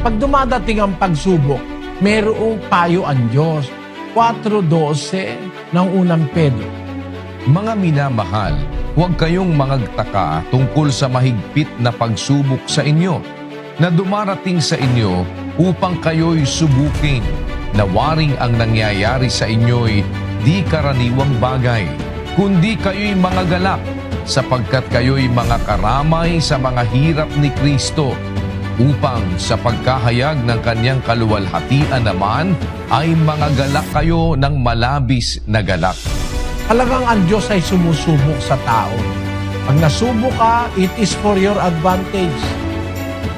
Pag dumadating ang pagsubok, mayroong payo ang Diyos. 4:12 ng unang Pedro. Mga minamahal, huwag kayong mangagtaka tungkol sa mahigpit na pagsubok sa inyo na dumarating sa inyo upang kayo'y subukin na waring ang nangyayari sa inyo'y di karaniwang bagay, kundi kayo'y mga galak sapagkat kayo'y mga karamay sa mga hirap ni Kristo upang sa pagkahayag ng kanyang kaluwalhatian naman ay mga galak kayo ng malabis na galak. Talagang ang Diyos ay sumusubok sa tao. Pag nasubok ka, it is for your advantage.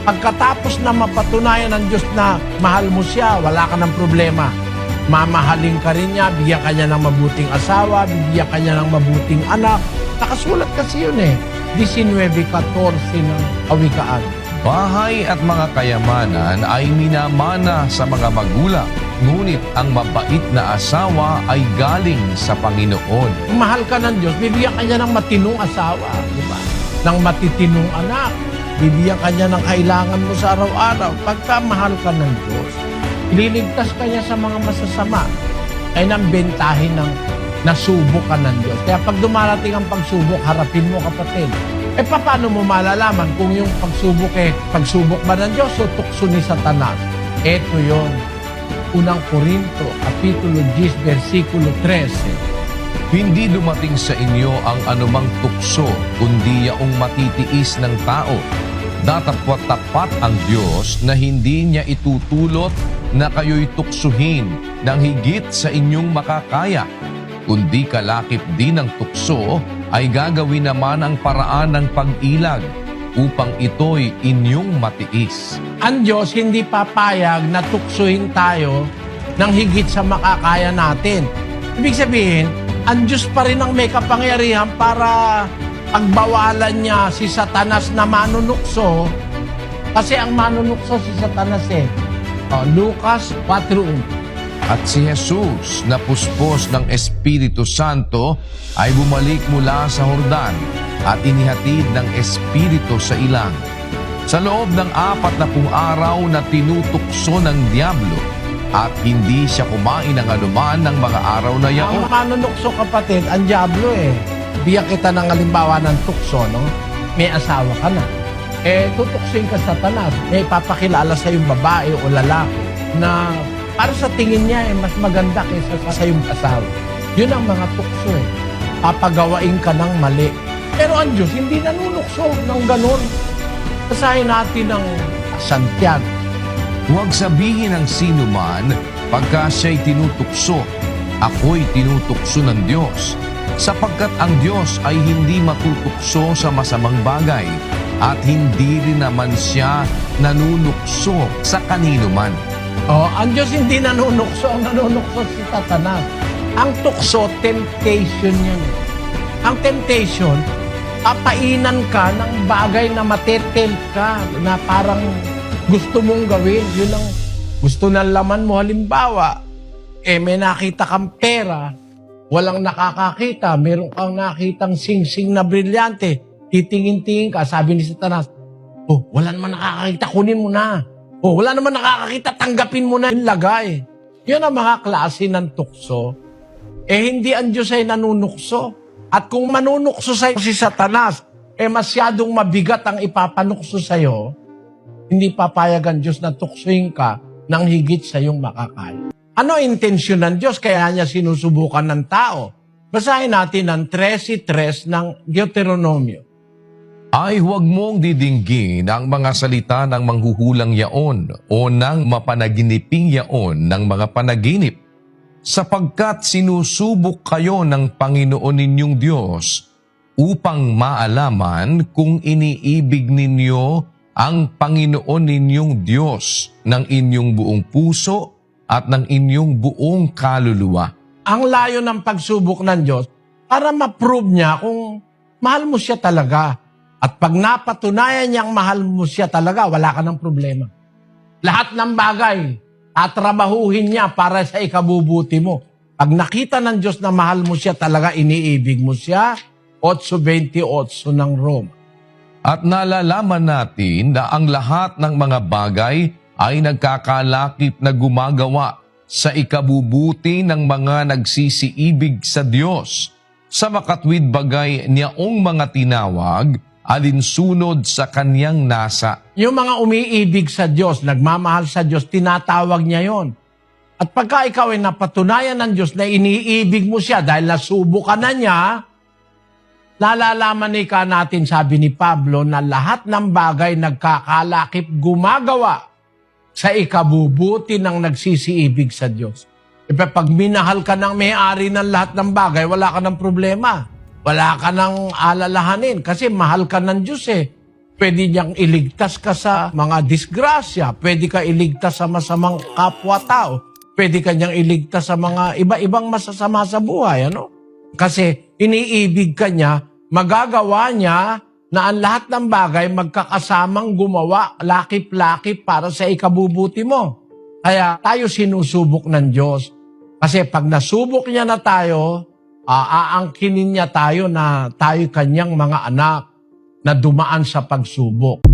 Pagkatapos na mapatunayan ng Diyos na mahal mo siya, wala ka ng problema. Mamahalin ka rin niya, bigyan ka niya ng mabuting asawa, bigyan ka niya ng mabuting anak. Nakasulat kasi yun 19:14 ng Kawikaan. Bahay at mga kayamanan ay minamana sa mga magulang, ngunit ang mabait na asawa ay galing sa Panginoon. Kung mahal ka ng Diyos, bibigyan ka niya ng matinong asawa, di ba? Ng matitinong anak. Bibigyan ka niya ng kailangan mo sa araw-araw. Pagka mahal ka ng Diyos, ililigtas ka niya sa mga masasama. Ay nang bentahin ng nasubok ka ng Diyos. Kaya pag dumarating ang pagsubok, harapin mo, kapatid. Paano mo malalaman kung yung pagsubok ba ng Diyos o tukso ni Satanas? Ito yon. Unang Korinto, Kapitulo 10, versikulo 13. Hindi dumating sa inyo ang anumang tukso, kundi yaong matitiis ng tao. Datapwat tapat ang Diyos na hindi niya itutulot na kayo'y tuksuhin ng higit sa inyong makakaya, kundi kalakip din ng tukso ay gagawin naman ang paraan ng pag-ilag upang ito'y inyong matiis. Ang Diyos hindi papayag na tuksuhin tayo ng higit sa makakaya natin. Ibig sabihin, ang Diyos pa rin ang may kapangyarihan para pagbawalan niya si Satanas na manunukso. Kasi ang manunukso si Satanas Lucas 4:1. At si Jesus na puspos ng Espiritu Santo ay bumalik mula sa Jordan at inihatid ng Espiritu sa ilang. Sa loob ng 40 araw na tinutukso ng Diablo at hindi siya kumain ng anuman ng mga araw na yaon. Ang manunukso, kapatid, ang Diablo Biyak kita ng halimbawa ng tukso, no? May asawa ka na. Tutuksoin ka sa Satanas. Papakilala sa yung babae o lalaki na para sa tingin niya mas maganda kaysa sa yung asawa. Yun ang mga tukso Papagawain ka ng mali. Pero ang Diyos hindi nanunukso ng ganun. Basahin natin ang Santiago. Huwag sabihin ng sino man pagka siya'y tinutukso, ako'y tinutukso ng Diyos. Sapagkat ang Diyos ay hindi matutukso sa masamang bagay at hindi rin naman siya nanunukso sa kanino man. Ang Diyos hindi nanunukso. Ang nanunukso si Satanas. Ang tukso, temptation yan. Ang temptation, papainan ka ng bagay na matetel ka, na parang gusto mong gawin. Yun ang gusto ng laman mo. Halimbawa, may nakita kang pera, walang nakakakita, meron kang nakitang sing-sing na brilyante, titingin-tingin ka, sabi ni Satanas, wala naman nakakakita, kunin mo na. Wala naman nakakakita, tanggapin mo na yung lagay. Yun ang mga klase ng tukso. Hindi ang Diyos ay nanunukso. At kung manunukso sa'yo si Satanas, masyadong mabigat ang ipapanukso sa'yo, hindi papayag ang Diyos na tuksuin ka ng higit sa iyong makakaya. Ano intensyon ng Diyos kaya niya sinusubukan ng tao? Basahin natin ang 13:3 ng Deuteronomio. Ay huwag mong didinggin ang mga salita ng manghuhulang yaon o ng mapanaginiping yaon ng mga panaginip, sapagkat sinusubok kayo ng Panginoon ninyong Diyos upang maalaman kung iniibig ninyo ang Panginoon ninyong Diyos ng inyong buong puso at ng inyong buong kaluluwa. Ang layo ng pagsubok ng Diyos para ma-prove niya kung mahal mo siya talaga. At pag napatunayan niyang mahal mo siya talaga, wala ka ng problema. Lahat ng bagay, tatrabahuhin niya para sa ikabubuti mo. Pag nakita ng Diyos na mahal mo siya talaga, iniibig mo siya, 8:28 ng Roma. At nalalaman natin na ang lahat ng mga bagay ay nagkakalakip na gumagawa sa ikabubuti ng mga nagsisiibig sa Diyos, sa makatwid bagay niyaong mga tinawag, alinsunod sa kanyang nasa. Yung mga umiibig sa Diyos, nagmamahal sa Diyos, tinatawag niya yon. At pagka ikaw ay napatunayan ng Diyos na iniibig mo siya dahil nasubo ka na niya, nalalaman ka natin, sabi ni Pablo, na lahat ng bagay nagkakalakip gumagawa sa ikabubuti ng nagsisiibig sa Diyos. E pag minahal ka ng may-ari ng lahat ng bagay, wala ka ng problema. Wala ka ng alalahanin kasi mahal ka ng Diyos eh. Pwede niyang iligtas ka sa mga disgrasya. Pwede ka iligtas sa masamang kapwa-tao. Pwede ka niyang iligtas sa mga iba-ibang masasama sa buhay. Ano? Kasi iniibig ka niya, magagawa niya na ang lahat ng bagay magkakasamang gumawa lakip-lakip para sa ikabubuti mo. Kaya tayo sinusubok ng Diyos. Kasi pag nasubok niya na tayo, aangkinin niya tayo na tayo kanyang mga anak na dumaan sa pagsubok.